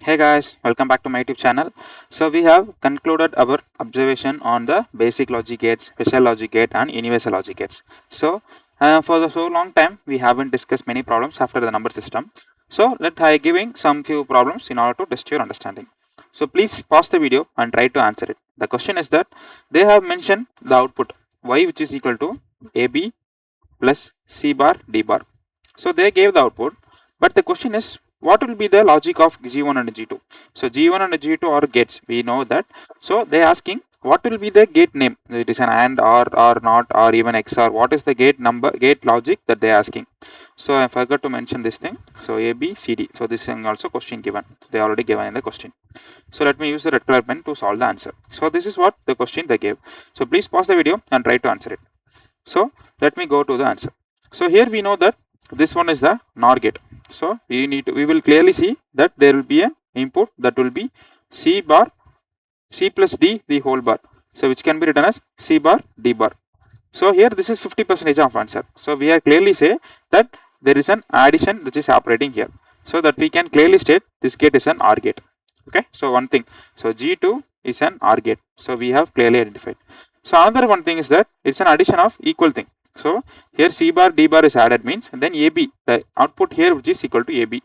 Hey guys, welcome back to my YouTube channel. So we have concluded our observation on the basic logic gates, special logic gate and universal logic gates. So for the so long time we haven't discussed many problems after the number system. So let I giving some few problems in order to test your understanding. So please pause the video and try to answer it. The question is that they have mentioned the output y which is equal to AB plus C bar D bar. So they gave the output, but the question is what will be the logic of G1 and G2? So G1 and G2 are gates, we know that. So they are asking what will be the gate name? It is an AND or not or even XOR. What is the gate number, gate logic that they are asking? So I forgot to mention this thing. So A, B, C, D. So this is also question given. They already given in the question. So let me use the red color pen to solve the answer. So this is what the question they gave. So please pause the video and try to answer it. So let me go to the answer. So here we know that this one is the NOR gate. So we will clearly see that there will be an input that will be C bar C plus D the whole bar. So which can be written as C bar D bar. So here this is 50% of answer. So we are clearly say that there is an addition which is operating here. So that we can clearly state this gate is an OR gate. Okay. So one thing. So G2 is an OR gate. So we have clearly identified. So another one thing is that it's an addition of equal thing. So here C bar D bar is added means and then AB, the output here which is equal to AB.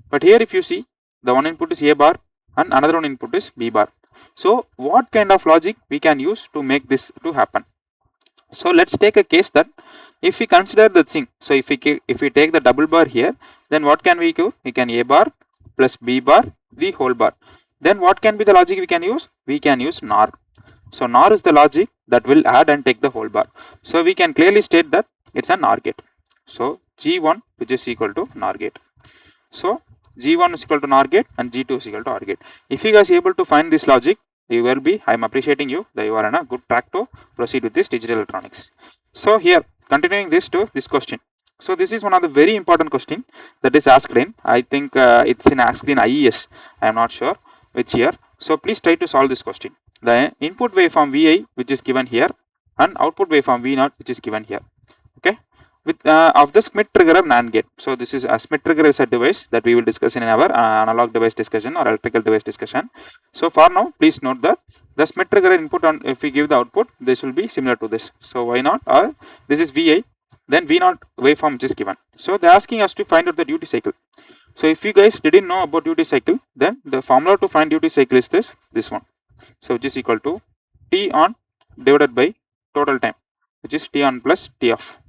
But here if you see the one input is A bar and another one input is B bar. So what kind of logic we can use to make this to happen? So let's take a case that if we consider the thing, so if we take the double bar here, then what can we do? We can A bar plus B bar the whole bar. Then what can be the logic we can use? We can use NOR. So NOR is the logic that will add and take the whole bar. So we can clearly state that it's a NOR gate. So G1 which is equal to NOR gate. So G1 is equal to NOR gate and G2 is equal to OR gate. If you guys are able to find this logic, you will be, I'm appreciating you that you are on a good track to proceed with this digital electronics. So here continuing this to this question. So this is one of the very important question that is asked in, I think it's in asked in IES, I am not sure which year. So please try to solve this question. The input waveform Vi which is given here and output waveform V0 which is given here. Okay, with of the Schmidt trigger NAND gate. So this is a Schmidt trigger is a device that we will discuss in our analog device discussion or electrical device discussion. So for now, please note that the Schmidt trigger input on, if we give the output, this will be similar to this. So why not? Or this is Vi, then V0 waveform which is given. So they're asking us to find out the duty cycle. So if you guys didn't know about duty cycle, then the formula to find duty cycle is this one. So which is equal to T on divided by total time, which is T on plus T off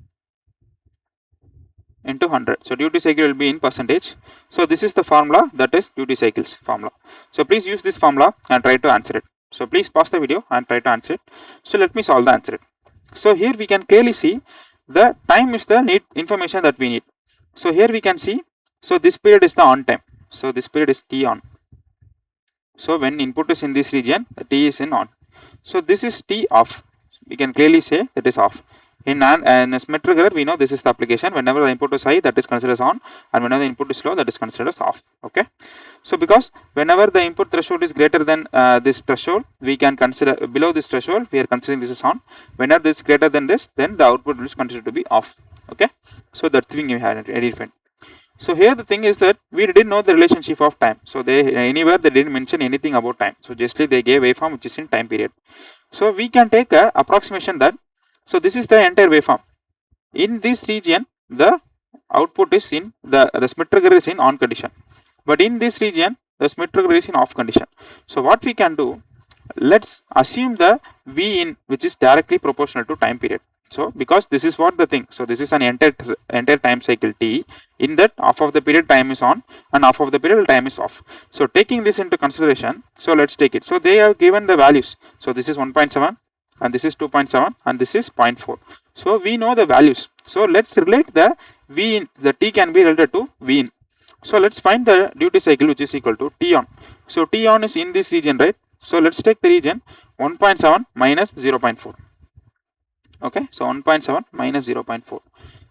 into 100. So duty cycle will be in percentage. So this is the formula, that is duty cycles formula. So please use this formula and try to answer it. So please pause the video and try to answer it. So let me solve the answer. So here we can clearly see the time is the need information that we need. So here we can see, so this period is the on time. So this period is T on. So when input is in this region, the T is in on. So this is T off. We can clearly say that is off. In a Schmidt trigger, we know this is the application. Whenever the input is high, that is considered as on, and whenever the input is low, that is considered as off. Okay. So because whenever the input threshold is greater than this threshold, we can consider below this threshold, we are considering this is on. Whenever this is greater than this, then the output is considered to be off. Okay. So that's the thing we had identified. So here the thing is that we didn't know the relationship of time. So they anywhere they didn't mention anything about time. So justly they gave waveform which is in time period. So we can take a approximation that. So this is the entire waveform. In this region, the output is in the Schmidt trigger is in on condition, but in this region, the Schmidt trigger is in off condition. So what we can do, let's assume the V in which is directly proportional to time period. So because this is what the thing. So this is an entire time cycle T. In that half of the period time is on and half of the period time is off. So taking this into consideration, so let's take it. So they have given the values. So this is 1.7. and this is 2.7 and this is 0.4. So we know the values. So let's relate the V in, the T can be related to V in. So let's find the duty cycle which is equal to T on. So T on is in this region, right? So let's take the region 1.7 minus 0.4. Okay, so 1.7 minus 0.4.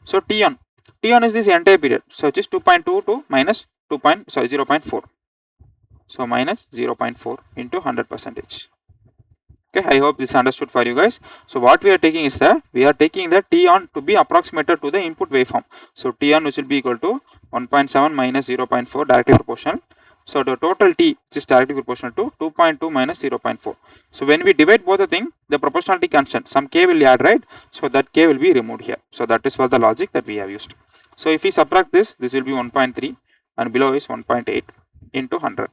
So T on is this entire period. So it is 2.2 to minus 0.4. So minus 0.4 into 100%. Okay, I hope this is understood for you guys. So what we are taking is that we are taking the T on to be approximated to the input waveform. So T on which will be equal to 1.7 minus 0.4 directly proportional So the total T is directly proportional to 2.2 minus 0.4. So when we divide both the thing, the proportionality constant, some K will add, right? So that K will be removed here. So that is for the logic that we have used. So if we subtract this, this will be 1.3 and below is 1.8 into 100.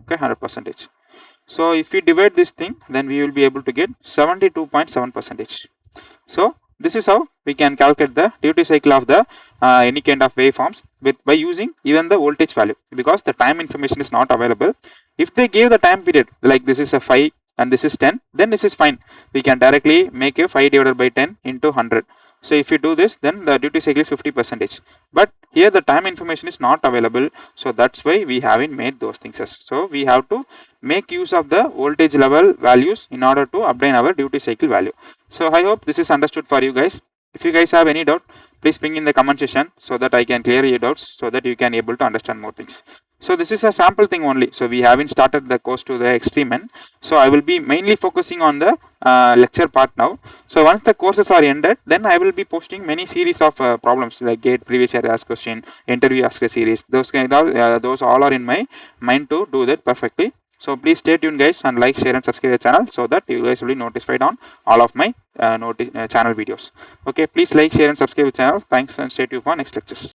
Okay, 100 percentage. So if we divide this thing, then we will be able to get 72.7 percentage. So this is how we can calculate the duty cycle of the any kind of waveforms by using even the voltage value, because the time information is not available. If they give the time period like this is a 5 and this is 10, then this is fine. We can directly make a 5 divided by 10 into 100. So if you do this, then the duty cycle is 50 percentage. But here the time information is not available, so that's why we haven't made those things. So we have to make use of the voltage level values in order to obtain our duty cycle value. So I hope this is understood for you guys. If you guys have any doubt, please ping in the comment section so that I can clear your doubts, so that you can able to understand more things. So this is a sample thing only. So we haven't started the course to the extreme end. So I will be mainly focusing on the lecture part now. So once the courses are ended, then I will be posting many series of problems like GATE previous year asked question, interview ask a series. Those kind of those all are in my mind to do that perfectly. So please stay tuned guys, and like, share and subscribe the channel so that you guys will be notified on all of my channel videos. Okay, please like, share and subscribe the channel. Thanks, and stay tuned for next lectures.